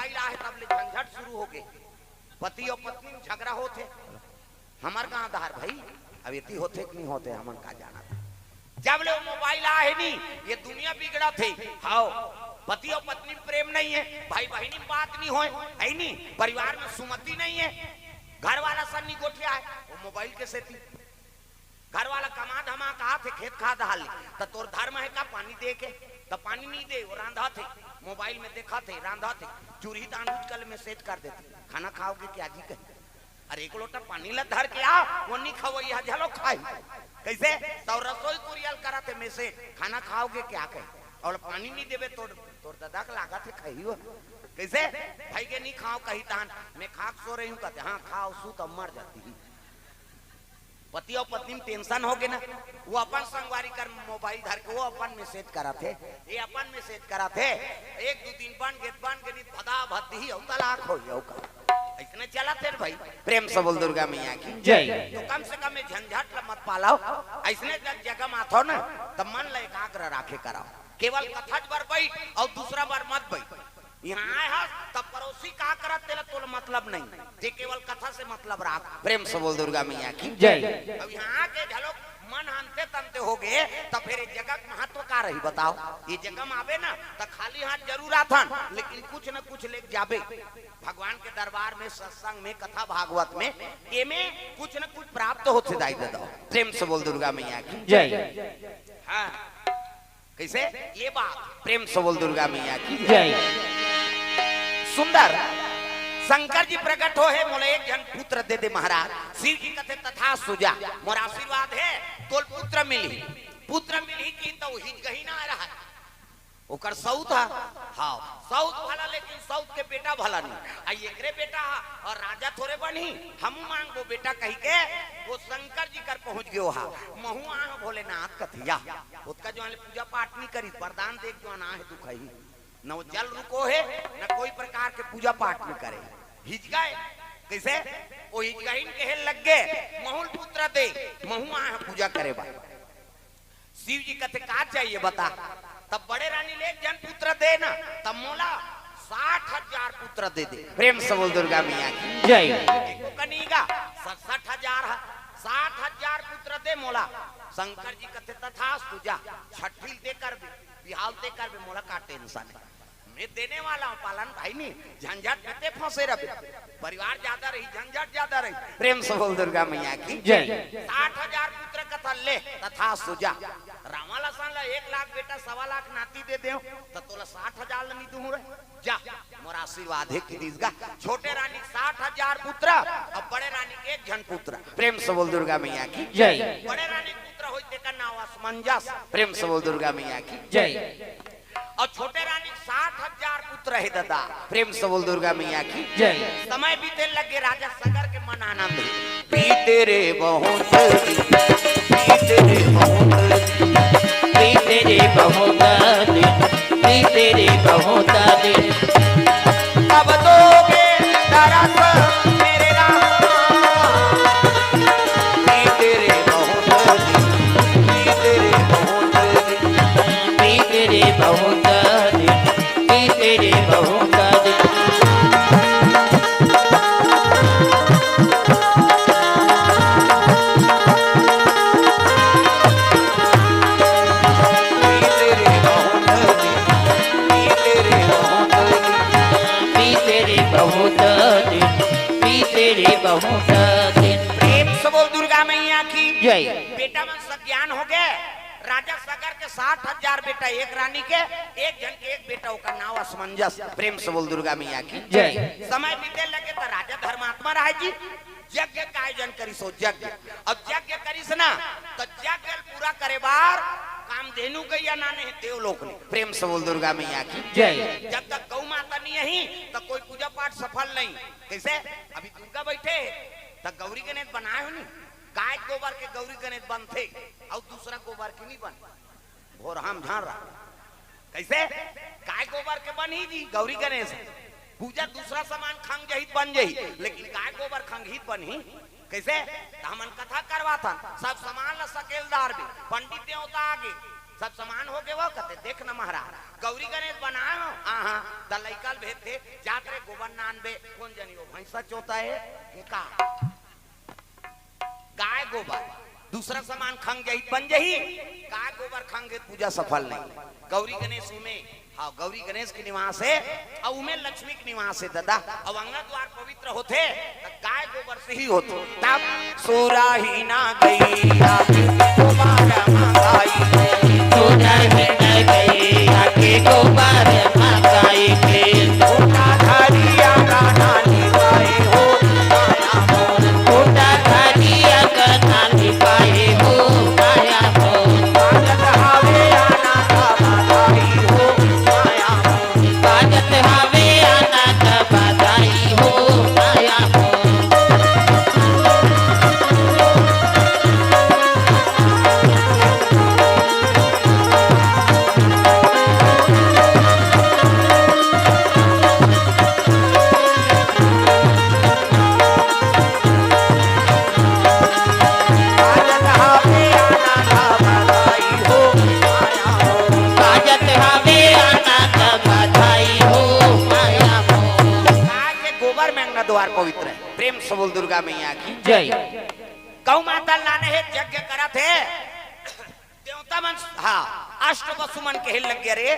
Mobile आए तब ले झंझट शुरू हो गए। पति और पत्नी में झगड़ा होते, हमार कहाँ धार भाई अब इतनी होते कि नहीं होते हमन का जाना था। जब ले मोबाइल आए नहीं ये दुनिया बिगड़ा थे। हाँ पति और पत्नी में प्रेम नहीं है, भाई बहनी में बात नहीं हो, है नहीं, परिवार में सुमति नहीं है, घर वाला सन्नी गोठिया है वो मोबाइल के सेती। घर वाला कमा धमा कहा थे खेत खा दहाल तो तोर धर्म है का पानी दे के तो पानी नहीं दे वो रांधा थे मोबाइल में देखा थे रांधा थे चूरी दान कल में सेट कर देते खाना खाओगे क्या जी कहे अरे एक लोटा पानी ला धर के आ वो नहीं खवैया झलो खाई कैसे तो रसोई कुरियल करा थे में से खाना खाओगे क्या कहे और पानी नहीं देवे तोर दादा का लागा थे कही हो कैसे भाई के नहीं खाओ कही तान मैं खाक सो रही हूँ कहते हाँ खाओ सू तो मर जाती है। पति और पत्नी में टेंशन हो गए ना वो अपन संगवारी कर मोबाइल धर के वो अपन मैसेज करा थे ये अपन मैसेज करा थे एक दो दिन बन के भदा भद्दी हो तलाक हो जाओ इसने चला थे भाई। प्रेम से बोल दुर्गा मैया की जय। तो कम से कम झंझट मत पालाओ ऐसने जगह माथो ना तब मन ल एकाग्र राखे कराओ केवल कथा बार बैठ और दूसरा बार मत बैठ यहाँ आए तब पड़ोसी का करत तेरा तो मतलब नहीं ते केवल कथा से मतलब राख। प्रेम से बोल दुर्गा मैया की जय। अब यहाँ के झलोक मन हनते तनते हो गए तो फिर इस जगह महत्व का रही बताओ। ये जगह में आवे ना तो खाली हाथ जरूर आथन लेकिन कुछ न कुछ ले जाबे भगवान के दरबार में सत्संग में कथा भागवत में ये में कुछ न कुछ प्राप्त होते दाई दो। प्रेम से बोल दुर्गा मैया की जय। हाँ कैसे ये बात प्रेम से बोल दुर्गा मैया की जय। सुंदर शंकर जी प्रकट हो है मोले एक जन पुत्र दे दे महाराज शिव जी कथे तथा सुजा मोर आशीर्वाद है तोल पुत्र मिली की तो हिज गही ना रहा ओकर सऊत है। हाँ सऊत भला लेकिन सऊत के बेटा भला नहीं आ एकरे बेटा और राजा थोड़े बनी हम मांग वो बेटा कही के वो शंकर जी कर पहुंच गयो हा महू आ भोलेनाथ कथिया उसका जो पूजा पाठ नहीं करी वरदान देख जो ना है दुख ही न वो जल रुको है न कोई प्रकार के पूजा पाठ में करे हिज गए कैसे वो हिजगाइन के लग गए महुल पुत्र दे महू आ पूजा करे बा शिव जी कहते का चाहिए बता तब बड़े रानी ले जन पुत्र दे ना तब मोला 60,000 पुत्र दे दे। प्रेम से बोल दुर्गा मैया की जय। कनीगा 67,000 60,000 पुत्र दे मोला शंकर जी कहते तथा तुझा छठी दे कर बिहाल दे कर मोला का टेंशन है मैं देने वाला हूँ पालन भाई नहीं झंझट में फंसे रहे परिवार ज्यादा रही झंझट ज्यादा रही। प्रेम से बोल दुर्गा मैया की जय। 60,000 पुत्र कथा ले तथा सुजा रामाला सान ला 1 लाख बेटा 1.25 लाख नाती दे दे तो तोला 60,000 नहीं दूं रे जा मोर आशीर्वाद है कि दिसगा छोटे रानी 60,000 पुत्र और बड़े रानी 1 जन पुत्र। प्रेम से बोल दुर्गा मैया की जय। बड़े रानी पुत्र होते का नाम असमंजस। प्रेम से बोल दुर्गा मैया की जय। और छोटे रानी 60,000 पुत्र है दादा। प्रेम से बोल दुर्गा मैया की जय। समय बीते लगे राजा सगर के मन आनंद बीते रे बहुत बीते रे बहुत बीते रे बहुत बीते रे बहुत अब दोगे दरस मेरे राम बीते रे बहुत बीते रे बहुत बीते रे बहुत जय। बेटा मन ज्ञान हो गए राजा सगर के 60,000 बेटा 1 रानी के 1 जन के 1 बेटा का नाम असमंजस। प्रेम से बोल दुर्गा मैया की जय। समय बीते लगे तो राजा धर्मात्मा रहा जी यज्ञ का आयोजन करी सो यज्ञ अब यज्ञ करीस ना तो यज्ञ पूरा करे बार काम देनु गई या नाने देवलोक ने। प्रेम से बोल दुर्गा मैया की जय। जब तक गौ माता नहीं है तो कोई पूजा पाठ सफल नहीं। कैसे अभी दुर्गा बैठे तो गौरी गणेश बनाए हो नहीं गाय गोबर के गौरी गणेश बनते और दूसरा गोबर के नहीं बन भोर हम झाड़ रहा कैसे गाय गोबर के बन ही जी गौरी गणेश पूजा दूसरा सामान खंग जहित बन जही लेकिन गाय गोबर खंगित बन ही कैसे हमन कथा करवा था सब सामान ला सकेलदार भी पंडित देवता आगे सब समान हो गए वो कहते देख न महाराज गौरी गणेश बनाओ हाँ दलैकल भेजते जाते गोबर नानबे कौन जनी वो भैंसा चोता है का गाय गोबर दूसरा सामान खंग जही बन जही गाय गोबर खंगे पूजा सफल नहीं गौरी गणेश में हाँ गौरी गणेश के निवास है और उमें लक्ष्मी के निवास है दादा और अंगा द्वार पवित्र होते गाय गोबर से ही होते तब सोरा ही ना गैया गोबर मंगाई सोरा ही ना गैया के गोबर मंगाई के छोटा धरिया गाना निभाए हो माया मोर छोटा धरिया गाना निभाए हो माया मोर बाजत हावे आना का बधाई हो माया मोर बाजत हावे आना का बधाई हो माया मोर द्वार पवित्र है प्रेम से बोल दुर्गा मैया की जय गौ माता लाने है यज्ञ करा थे देवता मन हाँ अष्ट वसुमन के हिल लग गया रे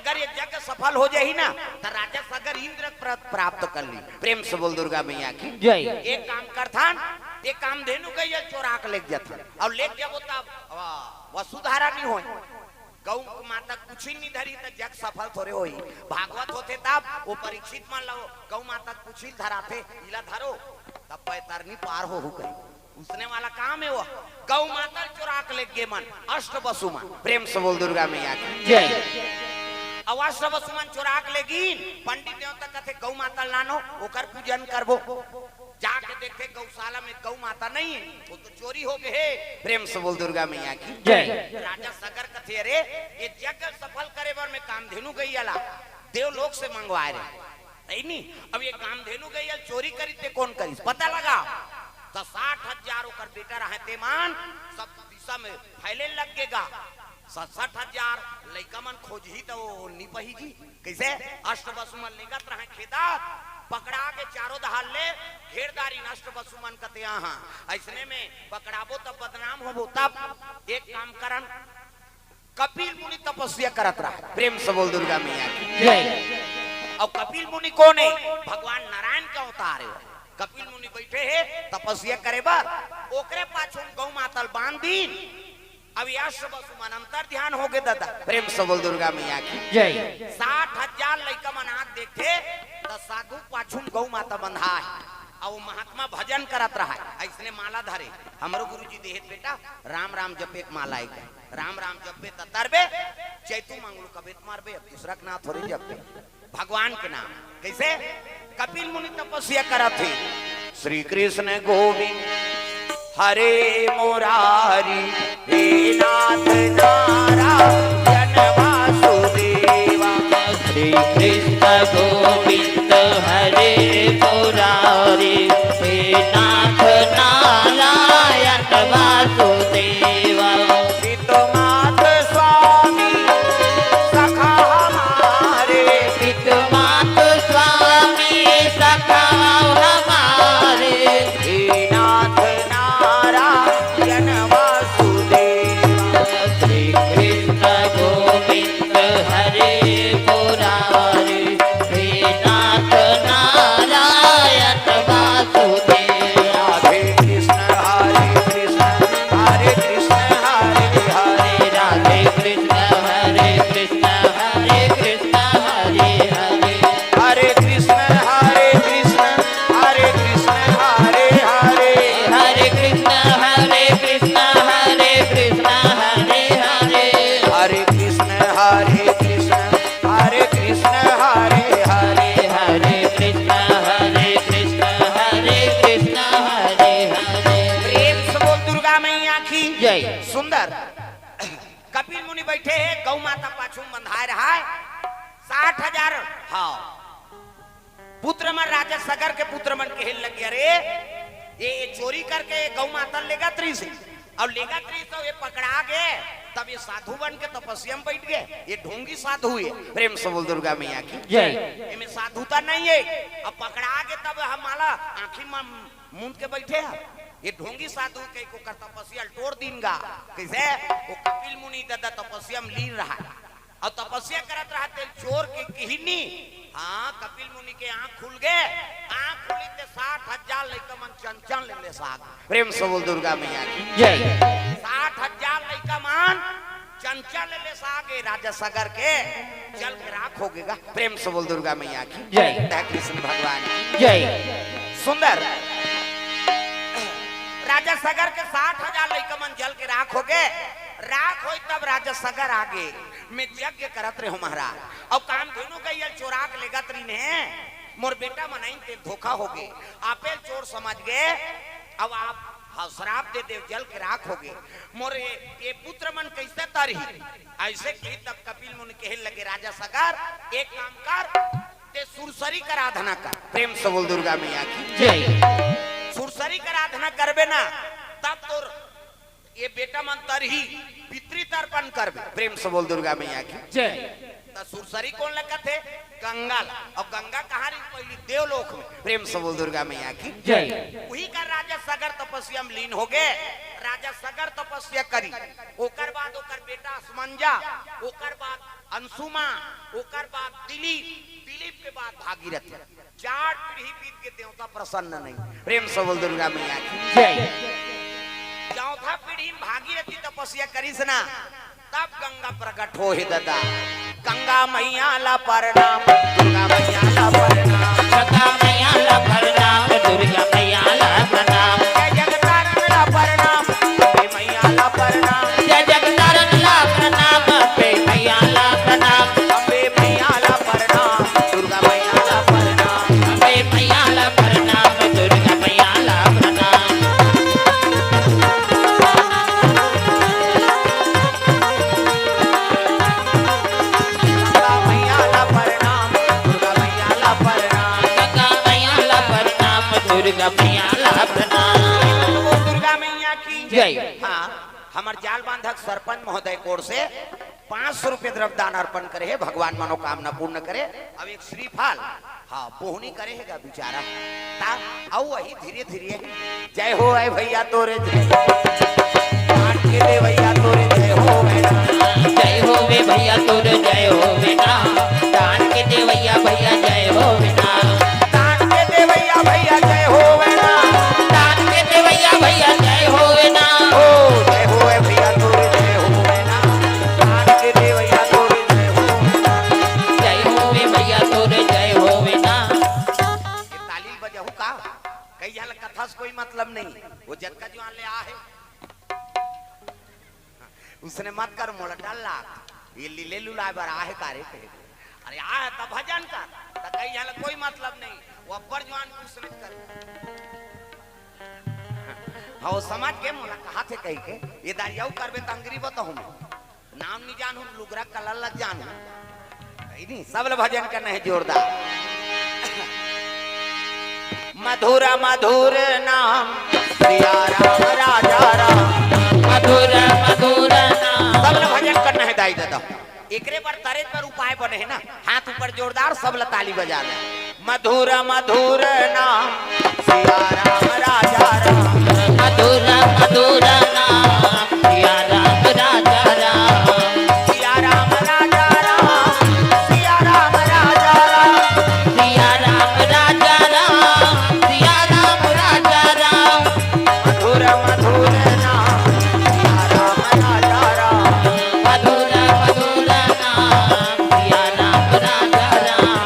अगर ये यज्ञ सफल हो जाए ना तो राजा सागर इंद्र प्राप्त कर ली प्रेम से बोल दुर्गा मैया की जय एक काम करथा एक काम धेनु गई चोरा के ले जाता और ले जब वसुधारा नहीं हो गौ माता कुछ ही नहीं धरी तो जग सफल थोड़े हो भागवत होते तब वो परीक्षित मान लो गौ माता कुछ ही धरा थे इला धरो तब पैतरनी पार हो गई उसने वाला काम है वो गौ माता चुरा के ले गे मन अष्ट वसुमन प्रेम से बोल दुर्गा मैया की जय अष्ट वसुमन चुरा के लेगी पंडित देवता कहते गौ माता लानो ओकर पूजन करबो जाके देखते गौशाला में गौ माता नहीं है वो तो चोरी हो गए प्रेम से बोल दुर्गा मैया की जय राजा सगर कथे अरे ये यज्ञ सफल करे बर में कामधेनु गई अला देवलोक से मंगवाए रहे नहीं अब ये कामधेनु गई चोरी करी ते कौन करी पता लगा तो 60,000 ओकर बेटा रहते मान सब दिशा में फैले लगेगा 60,000 लइका मन खोज ही तो निपही जी कैसे अष्ट वसुमन लेगत रहे खेदा पकड़ा के चारों दहाल ले घेरदारी नष्ट वसुमन कते यहाँ ऐसने में पकड़ाबो तब बदनाम होबो तब एक काम करन कपिल मुनि तपस्या करत रहा प्रेम से बोल दुर्गा मैया की जय और कपिल मुनि कौन है भगवान नारायण का अवतार है कपिल मुनि बैठे है तपस्या करे बार ओकरे पाछू गौ माता बांध दी अब यश वसुमन अंतर ध्यान हो गए दादा प्रेम से बोल दुर्गा मैया की जय 60,000 लइका मन आंख देखते तो साधु पाछू गौ माता बंधा है और वो महात्मा भजन करत रहा है ऐसने माला धरे हमरो गुरुजी देहत बेटा राम राम जपे माला एक राम राम जपे तरबे चैतु मंगलू कबेत मारबे अब दूसरा के नाम थोड़ी जपे भगवान के नाम कैसे कपिल मुनि तपस्या करत थे श्री कृष्ण गोविंद हरे मुरारी हे नाथ नारायण वासुदेवा श्री कृष्ण गोविंद हरे मुरारी हे नाथ नारायण वासुदेवा पितुमात स्वामी सखा हमारे पितुमात स्वामी सखा हमारे हे नाथ नारायण वासुदेवा श्री कृष्ण गोविंद हरे मुरारी हे नाथ नारायण वासुदेवा राधे कृष्ण हरे कृष्ण हरे कृष्ण हरे हरे राधे कृष्ण हरे कृष्ण हरे कृष्ण हरे हरे हरे कृष्ण हरे कृष्ण हरे कृष्ण हरे हरे हरे कृष्ण हरे कृष्ण हरे कृष्ण हरे हरे हरे कृष्ण हरे कृष्ण हरे कृष्ण हरे हरे हरे कृष्ण हरे कृष्ण हरे कृष्ण हरे हरे प्रेम से बोल दुर्गा मैया की जय सुंदर कपिल मुनि बैठे हैं गौ माता पाछू बंधाए रहा है 60,000 हाँ पुत्र मन राजा सगर के पुत्र मन के हिल लग गया रे ये चोरी करके गौ माता लेगा त्री से और लेगा 300 ये पकड़ा गए, तब ये साधु बन के तपस्या में बैठ गए। ये ढोंगी साधु है। प्रेम से बोल दुर्गा मैया की जय। इनमें साधुता नहीं है। अब पकड़ा गए तब हम माला आंखी में मूंद के बैठे हैं। ये ढोंगी साधु के को कर तपस्या तोड़ दीनगा कैसे वो कपिल मुनि दादा तपस्या में लीन रहा और तपस्या करत रहा तेल चोर के किहनी। हाँ कपिल मुनि के आंख खुल गए। आंख खुली ते 60,000 लइका मन चंचन ले ले साग। प्रेम से बोल दुर्गा मैया की जय। 60,000 लइका मन चंचल ले ले सागे राजा सागर के जल के राख हो गएगा। प्रेम से बोल दुर्गा मैया की जय। कृष्ण भगवान की जय। सुंदर राजा सागर के 60,000 लइका मन जल के राख हो गए। राख हो तब राजा सागर आगे मैं यज्ञ करत रहे हो महाराज। अब काम दोनों गई चोरा के लेगा तरी ने मोर बेटा मनाई ते धोखा हो गए। आपे चोर समझ गए। अब आप श्राप दे दे जल के राख हो गए। मोर ये पुत्र मन कैसे तरही ऐसे की तब कपिल मुनि कहे लगे राजा सागर एक काम कर ते सुरसरी कर आराधना कर। प्रेम से बोल दुर्गा मैया की जय। सुरसरी कर आराधना करबे ना तब तो ये बेटा मन तरही पितृ तर्पण करबे। प्रेम से बोल दुर्गा मैया की जय। सुरसरी कौन लगा थे गंगा और गंगा कहाँ रही पहली देवलोक में। प्रेम से बोल दुर्गा मैया की जय। वही कर राजा सागर तपस्या में लीन हो गए। राजा सागर तपस्या करी ओकर बाद ओकर बेटा असमंजा ओकर बाद अंशुमा ओकर बाद दिलीप के बाद भागीरथी 4 पीढ़ी बीत के देवता प्रसन्न नहीं। प्रेम से बोल दुर्गा मैया की जय। चौथा पीढ़ी भागीरथी तपस्या करीस ना तब गंगा प्रकट हो हे दादा। गंगा मैया ला प्रणाम दुर्गा मैया ला प्रणाम गंगा मैया ला प्रणाम दुर्गा मैया ला प्रणाम जय जगतारण ला प्रणाम पे मैया ला प्रणाम जय जगतारण ला प्रणाम पे मैया ला प्रणाम पे मैया ला प्रणाम दुर्गा मैया ला प्रणाम पे मैया ला प्रणाम दुर्गा मैया ला प्रणाम। दुर्गा मैया की जय। हाँ हमार जाल बांधक सरपंच महोदय कोर से 500 रुपए द्रव्यदान अर्पण करे है। भगवान मनोकामना पूर्ण करे। अब एक श्रीफल हाँ पोहनी करे है बेचारा आओ वही धीरे धीरे जय हो आए भैया तोरे जय दे भैया तोरे जय हो जय हो वे भैया तोरे जय हो बेटा दान के दे भैया भैया जय हो बेटा दान के दे भैया भैया जय हो बेटा दान के दे भैया भैया जय हो बेटा ओ जय हो भैया तोरे जय हो बेटा दान के दे भैया तोरे जय हो जय हो वे भैया तोरे जय हो बेटा। ये ताली बजाऊ का कई जाल कथा से कोई मतलब नहीं। वो जग का जवान ले आ है उसने मत कर मोड़ा डाला ये लीले लुलाए बार आहे कारे अरे आ है तब भजन कर तब कहीं यहाँ कोई मतलब नहीं। वो अब्बर जवान कुछ नहीं कर हाँ वो समाज के मोला कहा थे कहीं के ये दारियाऊ करबे तंगरी बताऊं नाम नहीं जानू लुगरा कलर लग जानू नहीं सब भजन करना है जोरदार। मधुरा मधुर नाम सिया राम राजा राम मधुर मधुर नाम सब भजन करना है दाई दादा। एकरे पर तरे पर उपाय बने है ना हाथ ऊपर जोरदार सब ताली बजाना। मधुर मधुर नाम सिया राम राजा राम मधुर मधुर नाम सिया राम राजा राम सिया राम राजा राम सिया राम राजा राम सिया राम राजा राम सिया राम राजा राम मधुर मधुर नाम सिया राम राजा राम मधुर मधुर नाम सिया राम राजा राम।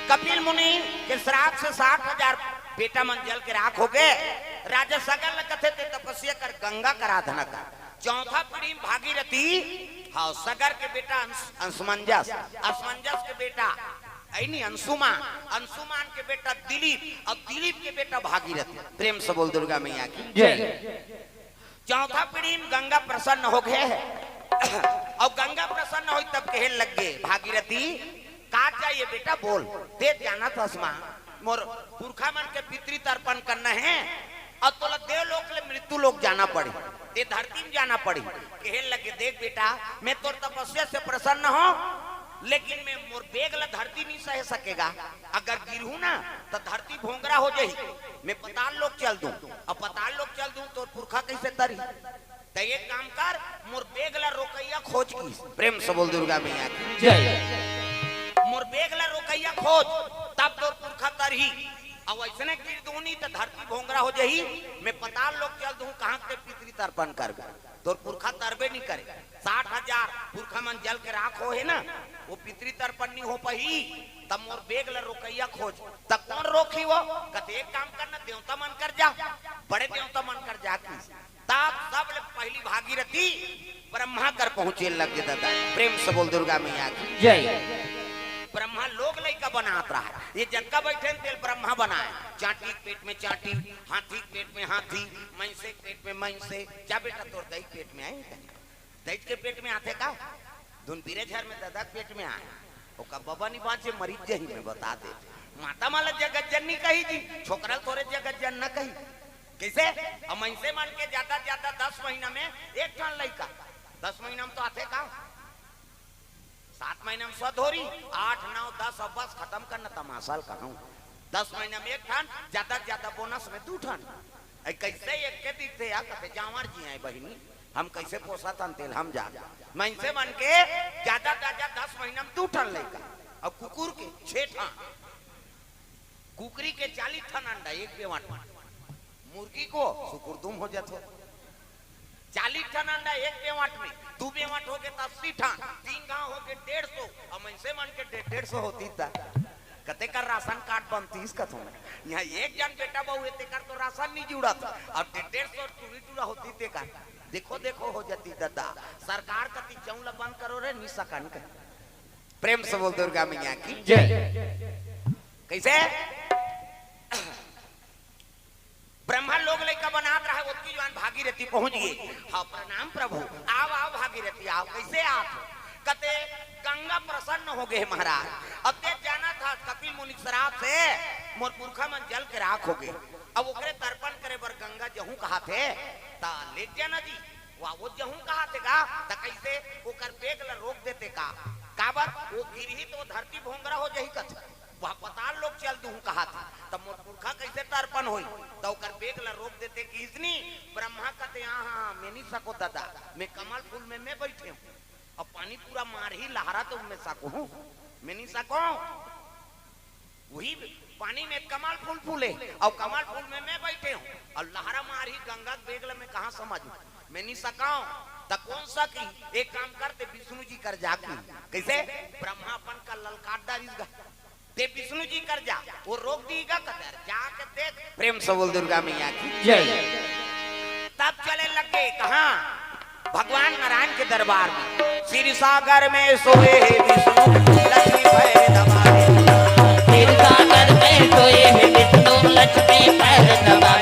कपिल मुनि के श्राप से 60,000 बेटा मन जल के राख हो गए। राजा सगल कथे ते तपस्या कर गंगा करा धन का। चौथा पीढ़ी भागीरथी, हाँ सगर के बेटा अंशुमंजस, असमंजस के बेटा नहीं अंशुमान, अंशुमान के बेटा दिलीप और दिलीप के बेटा भागीरथी। प्रेम से बोल दुर्गा मैया की जय। चौथा पीढ़ी में गंगा प्रसन्न हो गए और गंगा प्रसन्न हुई तब कहने लग गए भागीरथी का चाहिए बेटा बोल। दे जाना था मोर पुरखा मन के पितृ तर्पण करना है और तोला देव लोक ले मृत्यु लोक जाना पड़ी, ये धरती में जाना पड़ी। कहने लगे देख बेटा मैं तोर तपस्या से प्रसन्न हूँ लेकिन मैं मोर बेगला धरती नहीं सह सकेगा। अगर गिरहू ना तो धरती भोंगरा हो जाही। मैं पताल लोक चल दूं और पताल लोक चल दूं तो पुरखा कैसे तरी। तो एक काम कर मोर बेगला रोकैया खोज की। प्रेम से बोल दुर्गा मैया की जय। मोर बेगला रोकैया खोज तब तो पुरखा तरही और वैसने गिर दूनी तो धरती भोंगरा हो जाही। मैं पताल लोक चल दूं कहां के पितृ तर्पण कर तो पुरखा तरबे नहीं करे। 60,000 पुरखा मन जल के राख हो है ना वो पितृ तर्पण नहीं हो पाही। तब मोर बेगला रोकैया खोज तब कौन रोकी वो कहते एक काम करना देवता मन कर जा, बड़े देवता मन कर जा। तब सब पहली भागीरथी ब्रह्मा कर पहुंचे लगे दादा। प्रेम से बोल दुर्गा मैया की जय। ब्रह्मा लोग लइका बनात रहा है, ये जनका बैठे तेल ब्रह्मा बनाए। चाटी पेट में चाटी, हाथी पेट में हाथी, मैंसे पेट में मैंसे। क्या बेटा तोर दही पेट में आए, दही के पेट में आते का धुन पीरे झर में दादा पेट में आए ओका बाबा नहीं बाँचे मरीज जही में बता दे। माता माला जगत जननी कही जी छोकरा तोरे जगत जन न कही कैसे। अब मैंसे मान के ज्यादा ज्यादा 10 महीना में एक ठन लइका, 10 महीना में तो आते का 7 महीना में 100 धोरी, 8, 9, 10 अब बस खत्म करना तमाशा कहूँ। 10 महीना में एक ठन, ज्यादा बोनस में 2 ठन। कैसे एक के दिखते या कहते जावर जी आए बहिनी हम कैसे पोसा तन तेल हम जा मैंसे मन के ज्यादा 10 महीना में 2 ठन लइका और कुकुर के 6 ठन, कुकरी के 40 ठन अंडा एक बेवाट, मुर्गी को सुकुरदुम हो जाते 40 ठन अंडा एक बेवाट में, 2 बेवाट हो गए 80 ठन, 3 गांव हो गए 150 और मैंसे मन के 150 होती था। कते कर राशन कार्ड बनती इसका तो यहाँ एक जन बेटा बहु ते कर तो राशन नहीं जुड़ा था और 150 टूरी होती ते का देखो देखो हो जाती दादा। सरकार कति चौला बंद करो रे निशा कान के। प्रेम से बोल दुर्गा मैया की जय। कैसे ब्रह्मा लोग लइका बनात रहा उसकी जवान भागीरथी पहुंच गई। हाँ प्रणाम प्रभु आओ आओ भागीरथी आओ कैसे आप कते गंगा प्रसन्न हो गए महाराज। अब देख जाना था कपिल मुनि शराब से मोर पुरखा मन जल के राख हो गए। अब ओकरे तर्पण करे बर गंगा जहूं कहा थे ता ले जाना जी वो जहूं कहा थे का ता कैसे ओकर पेग ला रोक देते का काबर वो गिरही तो धरती भोंगरा हो जही कथ वह पताल लोग चल दूं कहा था तब मोर पुरखा कैसे तर्पण होई तो ओकर पेग ला रोक देते कि इसनी ब्रह्मा कहते हां मैं नहीं सको दादा मैं कमल फूल में मैं बैठे हूं अब पानी पूरा मार ही लहरा तो मैं सको हूं मैं नहीं सको वही पानी में कमल फूल फूले और कमल फूल में मैं बैठे हूँ और लहरा मार ही गंगा बेगल में कहा समझू मैं नहीं सका तो कौन सा की एक काम करते विष्णु जी कर जाके कैसे ब्रह्मापन का ललकार डारीगा ते विष्णु जी कर जा वो रोक दीगा कदर जाके देख। प्रेम से बोल दुर्गा मैया की जय। तब चले लगे कहाँ भगवान नारायण के दरबार में क्षीर सागर में सोए विष्णु लक्ष्मी पैर दबाए, क्षीर सागर में सोए विष्णु लक्ष्मी पैर दबाए।